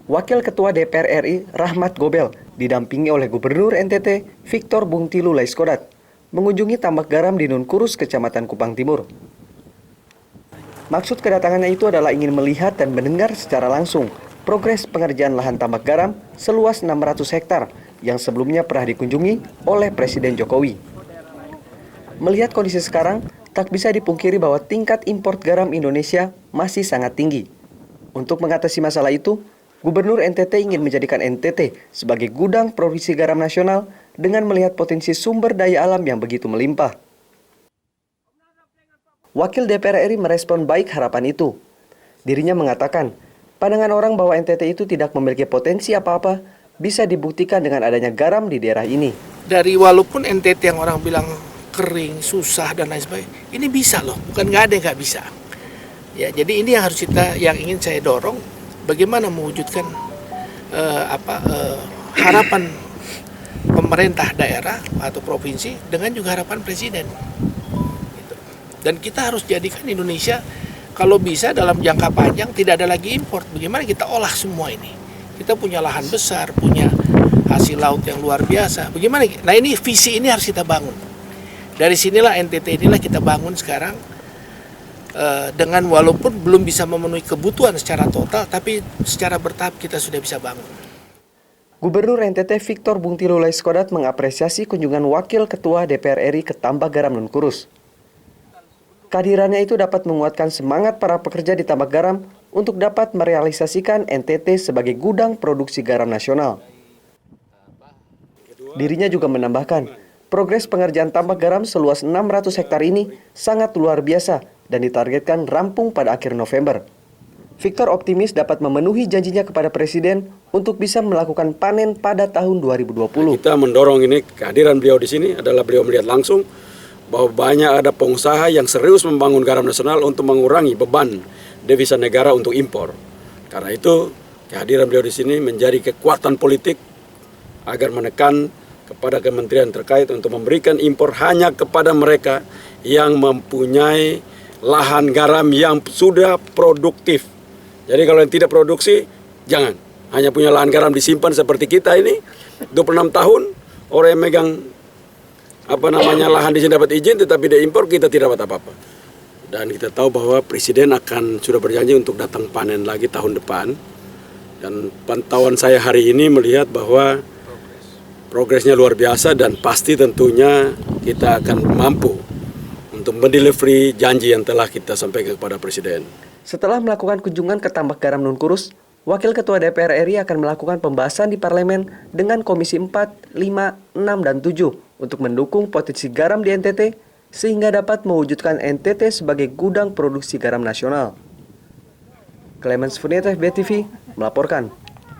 Wakil Ketua DPR RI Rahmat Gobel didampingi oleh Gubernur NTT Victor Bungtilu Laiskodat mengunjungi tambak garam di Nunkurus, Kecamatan Kupang Timur. Maksud kedatangannya itu adalah ingin melihat dan mendengar secara langsung progres pengerjaan lahan tambak garam seluas 600 hektar yang sebelumnya pernah dikunjungi oleh Presiden Jokowi. Melihat kondisi sekarang, tak bisa dipungkiri bahwa tingkat impor garam Indonesia masih sangat tinggi. Untuk mengatasi masalah itu, Gubernur NTT ingin menjadikan NTT sebagai gudang produksi garam nasional dengan melihat potensi sumber daya alam yang begitu melimpah. Wakil DPR RI merespon baik harapan itu. Dirinya mengatakan, pandangan orang bahwa NTT itu tidak memiliki potensi apa-apa bisa dibuktikan dengan adanya garam di daerah ini. Dari walaupun NTT yang orang bilang kering, susah dan lain sebagainya, ini bisa loh, bukan nggak ada yang nggak bisa. Ya, jadi ini yang harus yang ingin saya dorong, bagaimana mewujudkan harapan pemerintah daerah atau provinsi dengan juga harapan presiden. Gitu. Dan kita harus jadikan Indonesia kalau bisa dalam jangka panjang tidak ada lagi impor. Bagaimana kita olah semua ini? Kita punya lahan besar, punya hasil laut yang luar biasa. Bagaimana? Nah ini visi ini harus kita bangun. Dari sinilah NTT inilah kita bangun sekarang dengan walaupun belum bisa memenuhi kebutuhan secara total, tapi secara bertahap kita sudah bisa bangun. Gubernur NTT Victor Bungtilu Laiskodat mengapresiasi kunjungan Wakil Ketua DPR RI ke tambak garam Nunkurus. Kehadirannya itu dapat menguatkan semangat para pekerja di tambak garam untuk dapat merealisasikan NTT sebagai gudang produksi garam nasional. Dirinya juga menambahkan, progres pengerjaan tambak garam seluas 600 hektar ini sangat luar biasa dan ditargetkan rampung pada akhir November. Victor optimis dapat memenuhi janjinya kepada Presiden untuk bisa melakukan panen pada tahun 2020. Kita mendorong ini, kehadiran beliau di sini adalah beliau melihat langsung bahwa banyak ada pengusaha yang serius membangun garam nasional untuk mengurangi beban devisa negara untuk impor. Karena itu, kehadiran beliau di sini menjadi kekuatan politik agar menekan kepada kementerian terkait untuk memberikan impor hanya kepada mereka yang mempunyai lahan garam yang sudah produktif. Jadi kalau yang tidak produksi, jangan. Hanya punya lahan garam disimpan seperti kita ini, 26 tahun, orang yang megang lahan di sini dapat izin, tetapi dia impor, kita tidak dapat apa-apa. Dan kita tahu bahwa Presiden sudah berjanji untuk datang panen lagi tahun depan. Dan pantauan saya hari ini melihat bahwa progresnya luar biasa dan pasti tentunya kita akan mampu untuk mendelivery janji yang telah kita sampaikan kepada Presiden. Setelah melakukan kunjungan ke tambak garam Nunkurus, Wakil Ketua DPR RI akan melakukan pembahasan di Parlemen dengan Komisi 4, 5, 6, dan 7 untuk mendukung potensi garam di NTT sehingga dapat mewujudkan NTT sebagai gudang produksi garam nasional. Clemens Funieta, FB TV, melaporkan.